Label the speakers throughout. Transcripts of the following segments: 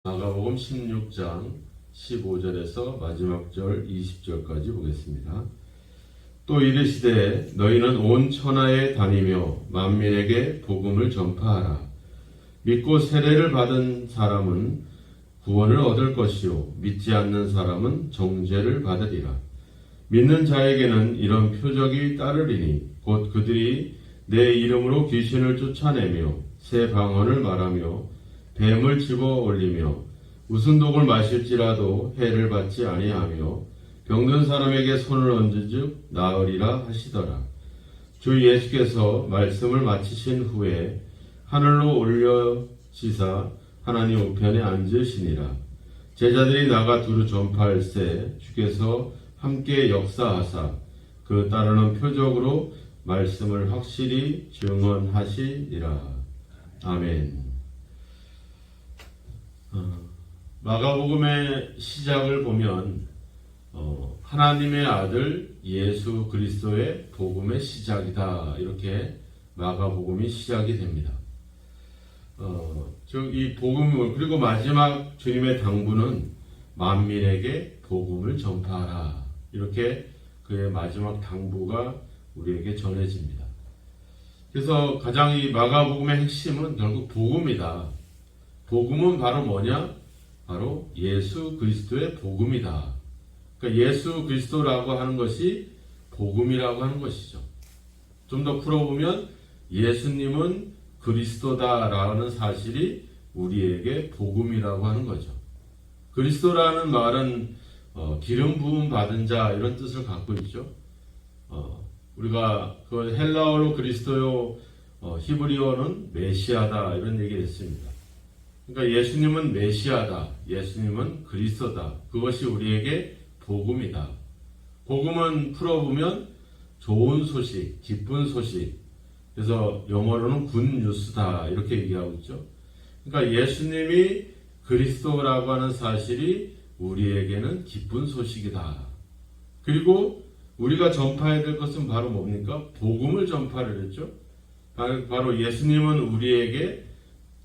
Speaker 1: 마가복음 16장 15절에서 마지막 절 20절까지 보겠습니다. 또 이르시되 너희는 온 천하에 다니며 만민에게 복음을 전파하라. 믿고 세례를 받은 사람은 구원을 얻을 것이요 믿지 않는 사람은 정죄를 받으리라. 믿는 자에게는 이런 표적이 따르리니 곧 그들이 내 이름으로 귀신을 쫓아내며 새 방언을 말하며 뱀을 집어 올리며 무슨 독을 마실지라도 해를 받지 아니하며 병든 사람에게 손을 얹은즉 나으리라 하시더라. 주 예수께서 말씀을 마치신 후에 하늘로 올려지사 하나님 우편에 앉으시니라. 제자들이 나가 두루 전파할세 주께서 함께 역사하사 그 따르는 표적으로 말씀을 확실히 증언하시리라. 아멘. 마가복음의 시작을 보면 하나님의 아들 예수 그리스도의 복음의 시작이다, 이렇게 마가복음이 시작이 됩니다. 즉 이 복음을, 그리고 마지막 주님의 당부는 만민에게 복음을 전파하라, 이렇게 그의 마지막 당부가 우리에게 전해집니다. 그래서 가장 이 마가복음의 핵심은 결국 복음이다. 복음은 바로 뭐냐? 바로 예수 그리스도의 복음이다. 그러니까 예수 그리스도라고 하는 것이 복음이라고 하는 것이죠. 좀 더 풀어보면 예수님은 그리스도다라는 사실이 우리에게 복음이라고 하는 거죠. 그리스도라는 말은 기름 부음 받은 자, 이런 뜻을 갖고 있죠. 우리가 그 헬라어로 그리스도요, 히브리어는 메시아다, 이런 얘기를 했습니다. 그러니까 예수님은 메시아다, 예수님은 그리스도다. 그것이 우리에게 복음이다. 복음은 풀어보면 좋은 소식, 기쁜 소식. 그래서 영어로는 굿 뉴스다, 이렇게 얘기하고 있죠. 그러니까 예수님이 그리스도라고 하는 사실이 우리에게는 기쁜 소식이다. 그리고 우리가 전파해야 될 것은 바로 뭡니까? 복음을 전파를 했죠. 바로 예수님은 우리에게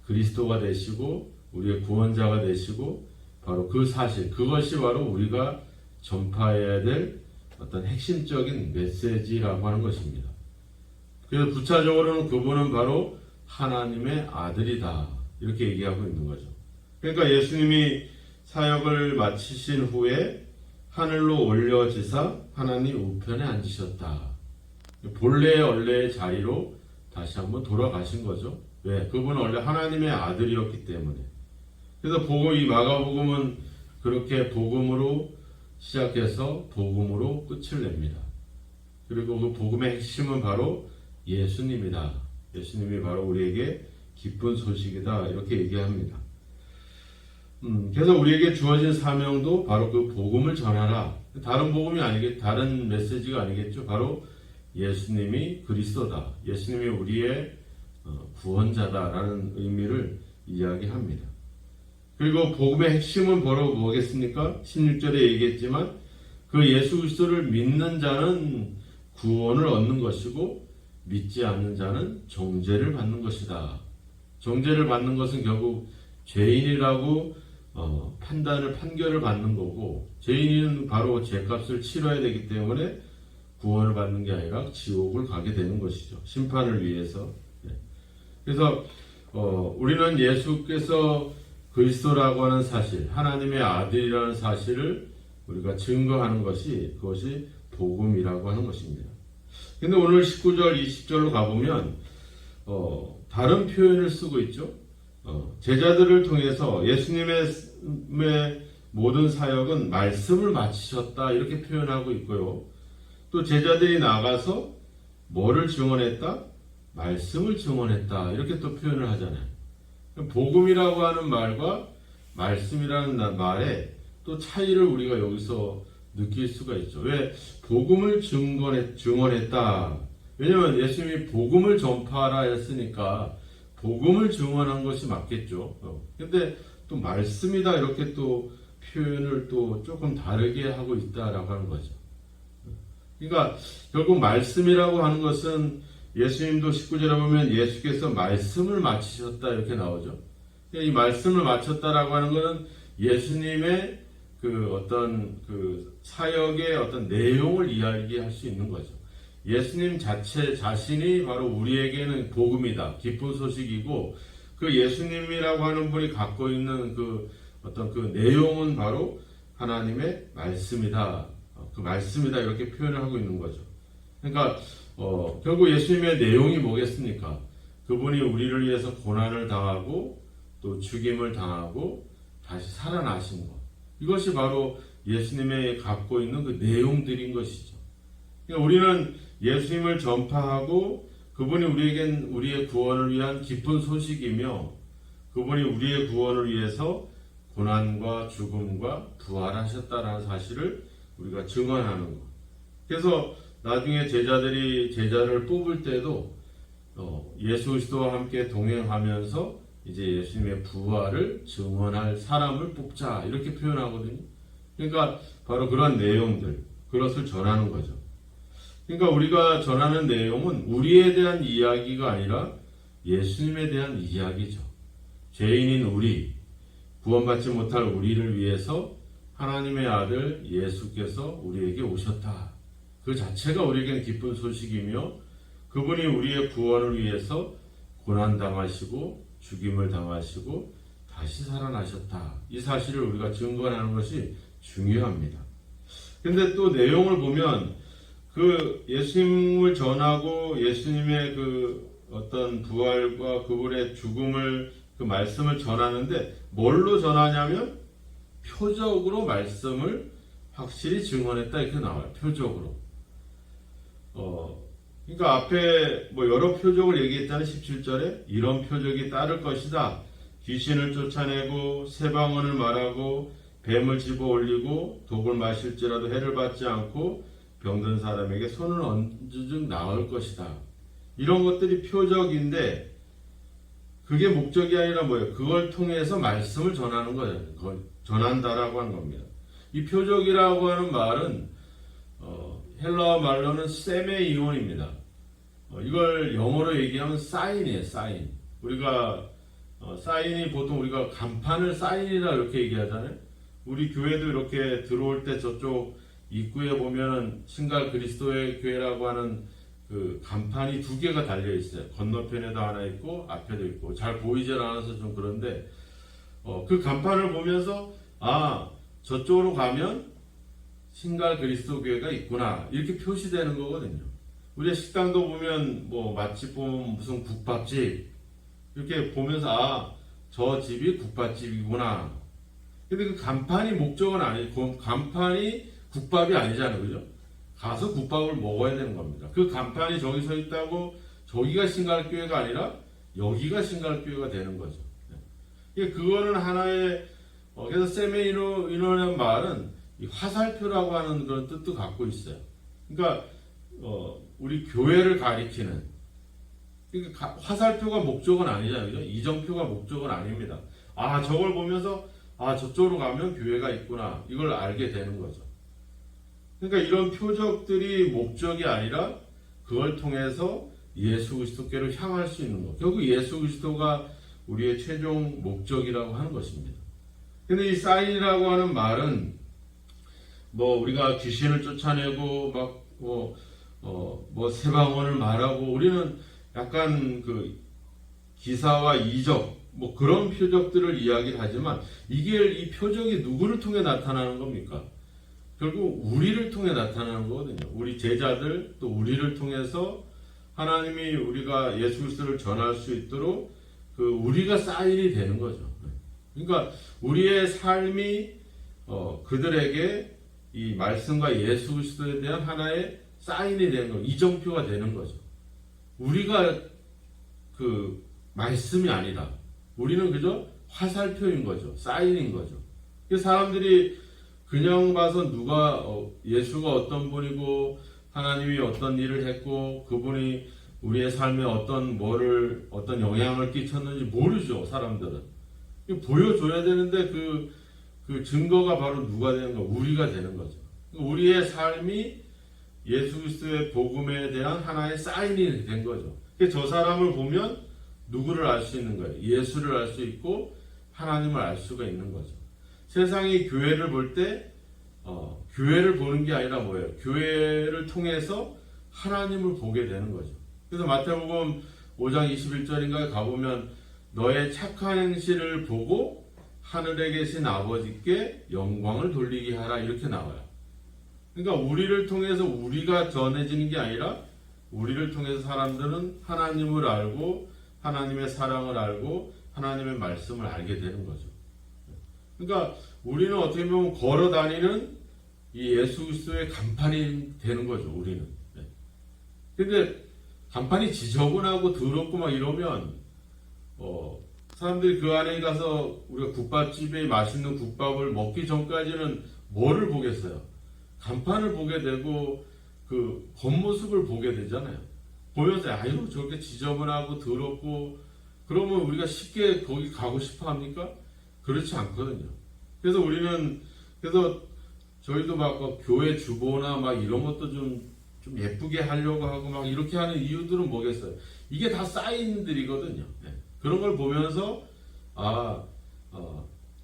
Speaker 1: 그리스도가 되시고 우리의 구원자가 되시고, 바로 그 사실, 그것이 바로 우리가 전파해야 될 어떤 핵심적인 메시지라고 하는 것입니다. 그래서 부차적으로는 그분은 바로 하나님의 아들이다, 이렇게 얘기하고 있는 거죠. 그러니까 예수님이 사역을 마치신 후에 하늘로 올려지사 하나님 우편에 앉으셨다. 본래의 원래의 자리로 다시 한번 돌아가신 거죠. 왜? 그분은 원래 하나님의 아들이었기 때문에. 그래서 이 마가복음은 그렇게 복음으로 시작해서 복음으로 끝을 냅니다. 그리고 그 복음의 핵심은 바로 예수님이다. 예수님이 바로 우리에게 기쁜 소식이다, 이렇게 얘기합니다. 그래서 우리에게 주어진 사명도 바로 그 복음을 전하라. 다른 복음이 다른 메시지가 아니겠죠. 바로 예수님이 그리스도다, 예수님이 우리의 구원자다라는 의미를 이야기합니다. 그리고 복음의 핵심은 바로 뭐겠습니까? 16절에 얘기했지만 그 예수 그리스도를 믿는 자는 구원을 얻는 것이고 믿지 않는 자는 정죄를 받는 것이다. 정죄를 받는 것은 결국 죄인이라고 판결을 받는 거고, 죄인은 바로 죄값을 치러야 되기 때문에 구원을 받는 게 아니라 지옥을 가게 되는 것이죠. 심판을 위해서. 그래서 우리는 예수께서 그리스도라고 하는 사실, 하나님의 아들이라는 사실을 우리가 증거하는 것이, 그것이 복음이라고 하는 것입니다. 근데 오늘 19절, 20절로 가보면 다른 표현을 쓰고 있죠. 제자들을 통해서 예수님의 모든 사역은 말씀을 마치셨다, 이렇게 표현하고 있고요. 또 제자들이 나가서 뭐를 증언했다? 말씀을 증언했다, 이렇게 또 표현을 하잖아요. 복음이라고 하는 말과 말씀이라는 말에 또 차이를 우리가 여기서 느낄 수가 있죠. 왜? 복음을 증언했다. 왜냐하면 예수님이 복음을 전파하라 했으니까 복음을 증언한 것이 맞겠죠. 근데 또 말씀이다, 이렇게 또 표현을 또 조금 다르게 하고 있다라고 하는 거죠. 그러니까 결국 말씀이라고 하는 것은 예수님도 19절에 보면 예수께서 말씀을 마치셨다, 이렇게 나오죠. 이 말씀을 마쳤다라고 하는 것은 예수님의 그 어떤 그 사역의 어떤 내용을 이야기할 수 있는 거죠. 예수님 자신이 바로 우리에게는 복음이다, 기쁜 소식이고, 그 예수님이라고 하는 분이 갖고 있는 그 어떤 그 내용은 바로 하나님의 말씀이다, 그 말씀이다, 이렇게 표현을 하고 있는 거죠. 그러니까 결국 예수님의 내용이 뭐겠습니까? 그분이 우리를 위해서 고난을 당하고 또 죽임을 당하고 다시 살아나신 것, 이것이 바로 예수님의 갖고 있는 그 내용들인 것이죠. 그러니까 우리는 예수님을 전파하고 그분이 우리의 구원을 위한 기쁜 소식이며, 그분이 우리의 구원을 위해서 고난과 죽음과 부활하셨다라는 사실을 우리가 증언하는 것. 그래서 나중에 제자를 뽑을 때도 예수 그리스도와 함께 동행하면서 이제 예수님의 부활을 증언할 사람을 뽑자, 이렇게 표현하거든요. 그러니까 바로 그런 내용들, 그것을 전하는 거죠. 그러니까 우리가 전하는 내용은 우리에 대한 이야기가 아니라 예수님에 대한 이야기죠. 죄인인 우리, 구원받지 못할 우리를 위해서 하나님의 아들 예수께서 우리에게 오셨다, 그 자체가 우리에게는 기쁜 소식이며, 그분이 우리의 구원을 위해서 고난당하시고 죽임을 당하시고 다시 살아나셨다, 이 사실을 우리가 증거하는 것이 중요합니다. 근데 또 내용을 보면 그 예수님을 전하고 예수님의 그 어떤 부활과 그분의 죽음을, 그 말씀을 전하는데 뭘로 전하냐면 표적으로 말씀을 확실히 증언했다, 이렇게 나와요. 표적으로. 그러니까 앞에 뭐 여러 표적을 얘기했잖아요. 17절에 이런 표적이 따를 것이다. 귀신을 쫓아내고 새방언을 말하고 뱀을 집어 올리고 독을 마실지라도 해를 받지 않고 병든 사람에게 손을 얹은 즉 나을 것이다. 이런 것들이 표적인데 그게 목적이 아니라 뭐예요? 그걸 통해서 말씀을 전하는 거예요. 그걸 전한다라고 하는 겁니다. 이 표적이라고 하는 말은 헬라어 말로는 세메이온입니다. 이걸 영어로 얘기하면 사인이에요. 사인. 우리가 사인이 보통 우리가 간판을 사인이라 이렇게 얘기하잖아요. 우리 교회도 이렇게 들어올 때 저쪽 입구에 보면은 신갈 그리스도의 교회라고 하는 그 간판이 2개가 달려 있어요. 건너편에도 하나 있고 앞에도 있고, 잘 보이질 않아서 좀 그런데 그 간판을 보면서 저쪽으로 가면 신갈 그리스도 교회가 있구나, 이렇게 표시되는 거거든요. 우리 식당도 보면 뭐 맛집 보면 무슨 국밥집 이렇게 보면서 저 집이 국밥집이구나. 근데 그 간판이 목적은 아니고, 간판이 국밥이 아니잖아요, 그죠? 가서 국밥을 먹어야 되는 겁니다. 그 간판이 저기 서 있다고 저기가 신갈교회가 아니라 여기가 신갈교회가 되는 거죠. 그거는 하나의 그래서 세메이노라는 말은 이 화살표라고 하는 그런 뜻도 갖고 있어요. 그러니까 우리 교회를 가리키는, 그러니까 화살표가 목적은 아니잖아요, 그죠? 이정표가 목적은 아닙니다. 저걸 보면서 저쪽으로 가면 교회가 있구나, 이걸 알게 되는 거죠. 그러니까 이런 표적들이 목적이 아니라 그걸 통해서 예수 그리스도께로 향할 수 있는 것. 결국 예수 그리스도가 우리의 최종 목적이라고 하는 것입니다. 근데 이 사인이라고 하는 말은 뭐 우리가 귀신을 쫓아내고 뭐 세방언을 말하고, 우리는 약간 그 기사와 이적 뭐 그런 표적들을 이야기를 하지만 이 표적이 누구를 통해 나타나는 겁니까? 결국 우리를 통해 나타나는 거거든요. 우리 제자들, 또 우리를 통해서 하나님이 우리가 예수 그리스도를 전할 수 있도록 그 우리가 사인이 되는 거죠. 그러니까 우리의 삶이 그들에게 이 말씀과 예수 그리스도에 대한 하나의 사인이 되는 거, 이정표가 되는 거죠. 우리가 그 말씀이 아니다. 우리는 그저 화살표인 거죠. 사인인 거죠. 사람들이 그냥 봐서 예수가 어떤 분이고 하나님이 어떤 일을 했고 그분이 우리의 삶에 어떤 영향을 끼쳤는지 모르죠. 사람들은 보여줘야 되는데 그 증거가 바로 누가 되는 거? 우리가 되는 거죠. 우리의 삶이 예수 그리스도의 복음에 대한 하나의 사인이 된 거죠. 저 사람을 보면 누구를 알 수 있는 거예요? 예수를 알 수 있고 하나님을 알 수가 있는 거죠. 세상이 교회를 볼 때 교회를 보는 게 아니라 뭐예요? 교회를 통해서 하나님을 보게 되는 거죠. 그래서 마태복음 5장 21절인가에 가보면 너의 착한 행실을 보고 하늘에 계신 아버지께 영광을 돌리게 하라 이렇게 나와요. 그러니까 우리를 통해서 우리가 전해지는 게 아니라 우리를 통해서 사람들은 하나님을 알고 하나님의 사랑을 알고 하나님의 말씀을 알게 되는 거죠. 그러니까 우리는 어떻게 보면 걸어 다니는 이 예수 그리스도의 간판이 되는 거죠. 우리는. 근데 간판이 지저분하고 더럽고 막 이러면 사람들이 그 안에 가서 우리가 국밥집에 맛있는 국밥을 먹기 전까지는 뭐를 보겠어요? 간판을 보게 되고 그 겉모습을 보게 되잖아요. 보면서 아유 저렇게 지저분하고 더럽고 그러면 우리가 쉽게 거기 가고 싶어 합니까? 그렇지 않거든요. 그래서 저희도 막 교회 주보나 막 이런 것도 좀 예쁘게 하려고 하고 막 이렇게 하는 이유들은 뭐겠어요? 이게 다 사인들이거든요. 그런 걸 보면서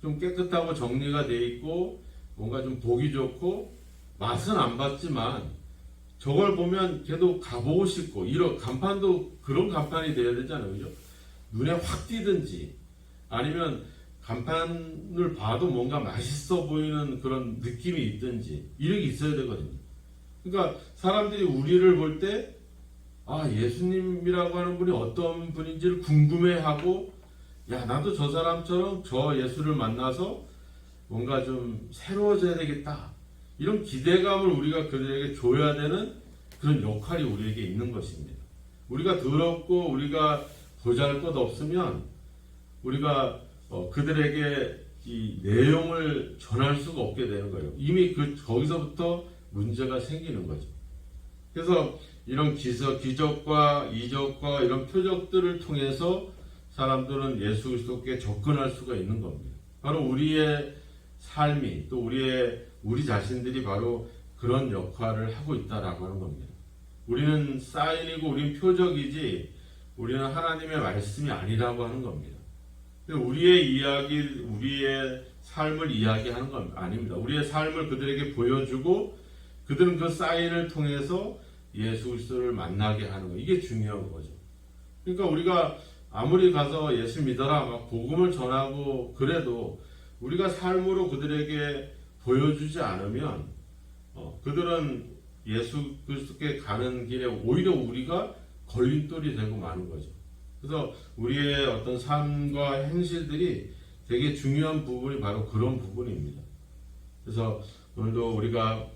Speaker 1: 좀 깨끗하고 정리가 돼 있고 뭔가 좀 보기 좋고 맛은 안 봤지만 저걸 보면 걔도 가보고 싶고 이런 간판도 그런 간판이 돼야 되잖아요. 그죠? 눈에 확 띄든지 아니면 간판을 봐도 뭔가 맛있어 보이는 그런 느낌이 있든지 이런 게 있어야 되거든요. 그러니까 사람들이 우리를 볼 때 예수님이라고 하는 분이 어떤 분인지를 궁금해하고 야 나도 저 사람처럼 저 예수를 만나서 뭔가 좀 새로워져야 되겠다 이런 기대감을 우리가 그들에게 줘야 되는 그런 역할이 우리에게 있는 것입니다. 우리가 더럽고 우리가 보잘것없으면 우리가 그들에게 이 내용을 전할 수가 없게 되는 거예요. 이미 거기서부터 문제가 생기는 거죠. 그래서 이런 기적과 이적과 이런 표적들을 통해서 사람들은 예수 그리스도께 접근할 수가 있는 겁니다. 바로 우리의 삶이 또 우리 자신들이 바로 그런 역할을 하고 있다라고 하는 겁니다. 우리는 사인이고 우리는 표적이지 우리는 하나님의 말씀이 아니라고 하는 겁니다. 우리의 이야기, 우리의 삶을 이야기하는 건 아닙니다. 우리의 삶을 그들에게 보여주고 그들은 그 사인을 통해서 예수 그리스도를 만나게 하는 거 이게 중요한 거죠. 그러니까 우리가 아무리 가서 예수 믿어라 막 복음을 전하고 그래도 우리가 삶으로 그들에게 보여주지 않으면 그들은 예수 그리스도께 가는 길에 오히려 우리가 걸림돌이 되고 마는 거죠. 그래서 우리의 어떤 삶과 행실들이 되게 중요한 부분이 바로 그런 부분입니다. 그래서 오늘도 우리가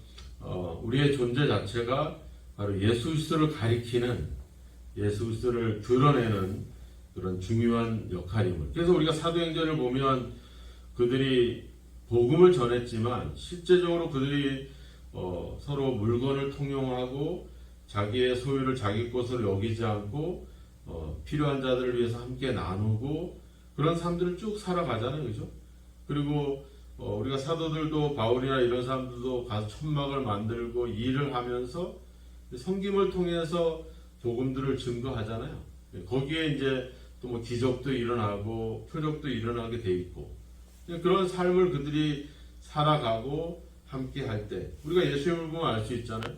Speaker 1: 우리의 존재 자체가 바로 예수 그리스도를 가리키는 예수 그리스도를 드러내는 그런 중요한 역할임을. 그래서 우리가 사도행전을 보면 그들이 복음을 전했지만 실제적으로 그들이 서로 물건을 통용하고 자기의 소유를 자기 것으로 여기지 않고 필요한 자들을 위해서 함께 나누고 그런 삶들을 쭉 살아가잖아요. 그죠? 그리고 우리가 사도들도 바울이나 이런 사람들도 가서 천막을 만들고 일을 하면서 섬김을 통해서 복음들을 증거하잖아요. 거기에 이제 또 뭐 기적도 일어나고 표적도 일어나게 돼 있고 그런 삶을 그들이 살아가고 함께 할 때 우리가 예수님을 보면 알 수 있잖아요.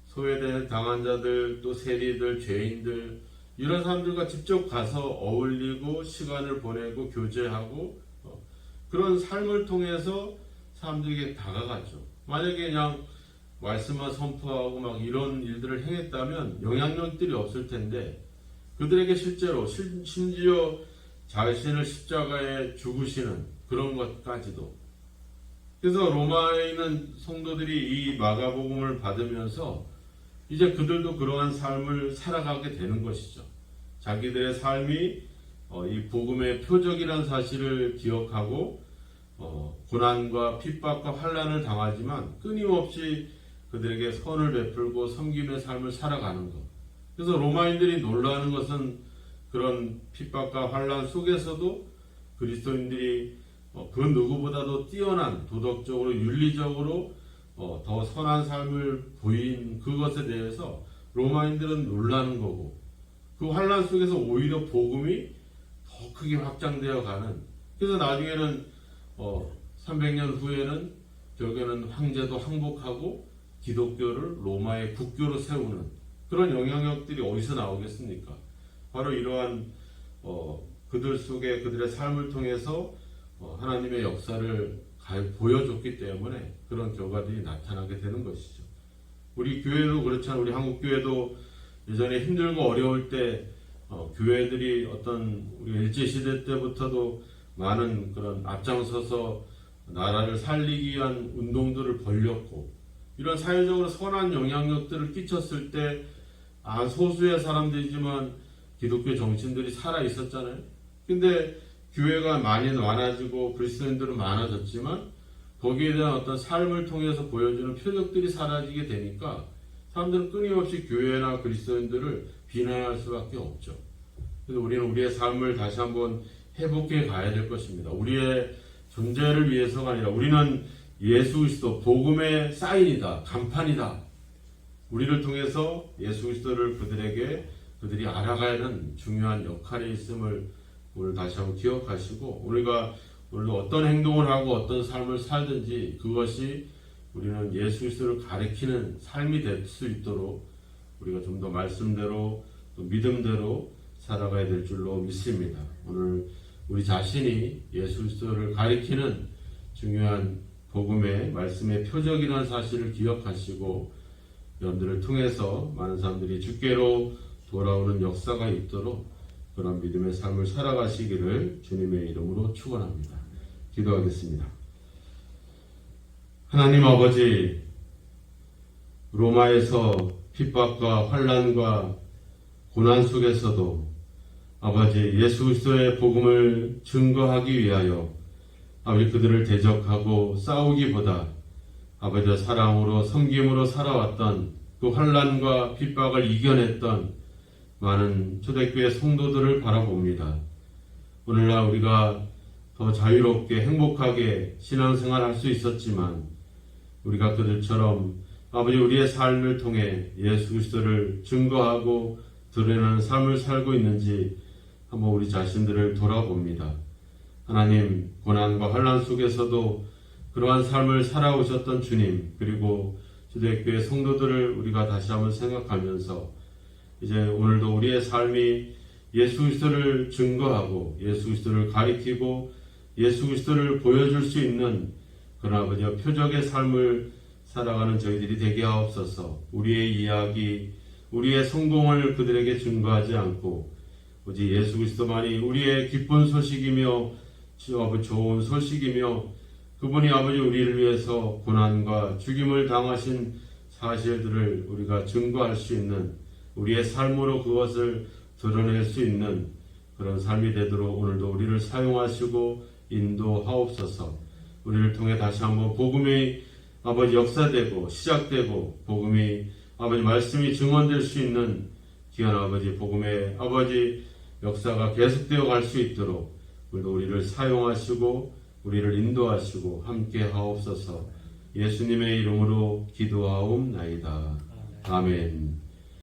Speaker 1: 소외된 당한 자들 또 세리들 죄인들 이런 사람들과 직접 가서 어울리고 시간을 보내고 교제하고 그런 삶을 통해서 사람들에게 다가갔죠. 만약에 그냥 말씀만 선포하고 막 이런 일들을 행했다면 영향력들이 없을 텐데 그들에게 실제로 심지어 자신을 십자가에 죽으시는 그런 것까지도. 그래서 로마에 있는 성도들이 이 마가복음을 받으면서 이제 그들도 그러한 삶을 살아가게 되는 것이죠. 자기들의 삶이 이 복음의 표적이라는 사실을 기억하고 고난과 핍박과 환난을 당하지만 끊임없이 그들에게 선을 베풀고 섬김의 삶을 살아가는 것. 그래서 로마인들이 놀라는 것은 그런 핍박과 환난 속에서도 그리스도인들이 그 누구보다도 뛰어난 도덕적으로 윤리적으로 더 선한 삶을 보인 그것에 대해서 로마인들은 놀라는 거고 그 환난 속에서 오히려 복음이 더 크게 확장되어 가는 그래서 나중에는 300년 후에는 결국에는 황제도 항복하고 기독교를 로마의 국교로 세우는 그런 영향력들이 어디서 나오겠습니까? 바로 이러한 그들 속에 그들의 삶을 통해서 하나님의 역사를 보여줬기 때문에 그런 결과들이 나타나게 되는 것이죠. 우리 교회도 그렇잖아요. 우리 한국 교회도 예전에 힘들고 어려울 때 교회들이 어떤 우리 일제시대 때부터도 많은 그런 앞장서서 나라를 살리기 위한 운동들을 벌였고 이런 사회적으로 선한 영향력들을 끼쳤을 때 소수의 사람들이지만 기독교 정신들이 살아 있었잖아요. 근데 교회가 많이 많아지고 그리스도인들은 많아졌지만 거기에 대한 어떤 삶을 통해서 보여주는 표적들이 사라지게 되니까 사람들은 끊임없이 교회나 그리스도인들을 비난할 수밖에 없죠. 그래서 우리는 우리의 삶을 다시 한번 회복해 가야 될 것입니다. 우리의 존재를 위해서가 아니라 우리는 예수 그리스도 복음의 사인이다, 간판이다. 우리를 통해서 예수 그리스도를 그들이 알아가야 하는 중요한 역할에 있음을 오늘 다시 한번 기억하시고 우리가 오늘도 어떤 행동을 하고 어떤 삶을 살든지 그것이 우리는 예수 그리스도를 가리키는 삶이 될 수 있도록 우리가 좀 더 말씀대로 또 믿음대로 살아가야 될 줄로 믿습니다. 오늘 우리 자신이 예수 그리스도를 가리키는 중요한 복음의 말씀의 표적이라는 사실을 기억하시고 여러분들을 통해서 많은 사람들이 주께로 돌아오는 역사가 있도록 그런 믿음의 삶을 살아가시기를 주님의 이름으로 축원합니다. 기도하겠습니다. 하나님 아버지, 로마에서 핍박과 환난과 고난 속에서도 아버지 예수 그리스도의 복음을 증거하기 위하여 아버지 그들을 대적하고 싸우기보다 아버지의 사랑으로 섬김으로 살아왔던 그 환난과 핍박을 이겨냈던 많은 초대교회 성도들을 바라봅니다. 오늘날 우리가 더 자유롭게 행복하게 신앙생활 할 수 있었지만 우리가 그들처럼 아버지 우리의 삶을 통해 예수 그리스도를 증거하고 드러내는 삶을 살고 있는지 한번 우리 자신들을 돌아봅니다. 하나님, 고난과 환난 속에서도 그러한 삶을 살아오셨던 주님, 그리고 초대교회 성도들을 우리가 다시 한번 생각하면서 이제 오늘도 우리의 삶이 예수 그리스도를 증거하고 예수 그리스도를 가리키고 예수 그리스도를 보여줄 수 있는 그런 아버지와 표적의 삶을 살아가는 저희들이 되게 하옵소서. 우리의 이야기, 우리의 성공을 그들에게 증거하지 않고 오직 예수 그리스도만이 우리의 기쁜 소식이며 좋은 소식이며 그분이 아버지 우리를 위해서 고난과 죽임을 당하신 사실들을 우리가 증거할 수 있는 우리의 삶으로 그것을 드러낼 수 있는 그런 삶이 되도록 오늘도 우리를 사용하시고 인도하옵소서. 우리를 통해 다시 한번 복음이 아버지 역사되고 시작되고 복음이 아버지 말씀이 증언될 수 있는 귀한 아버지 복음의 아버지 역사가 계속되어 갈 수 있도록 오늘도 우리를 사용하시고 우리를 인도하시고 함께 하옵소서. 예수님의 이름으로 기도하옵나이다. 아멘.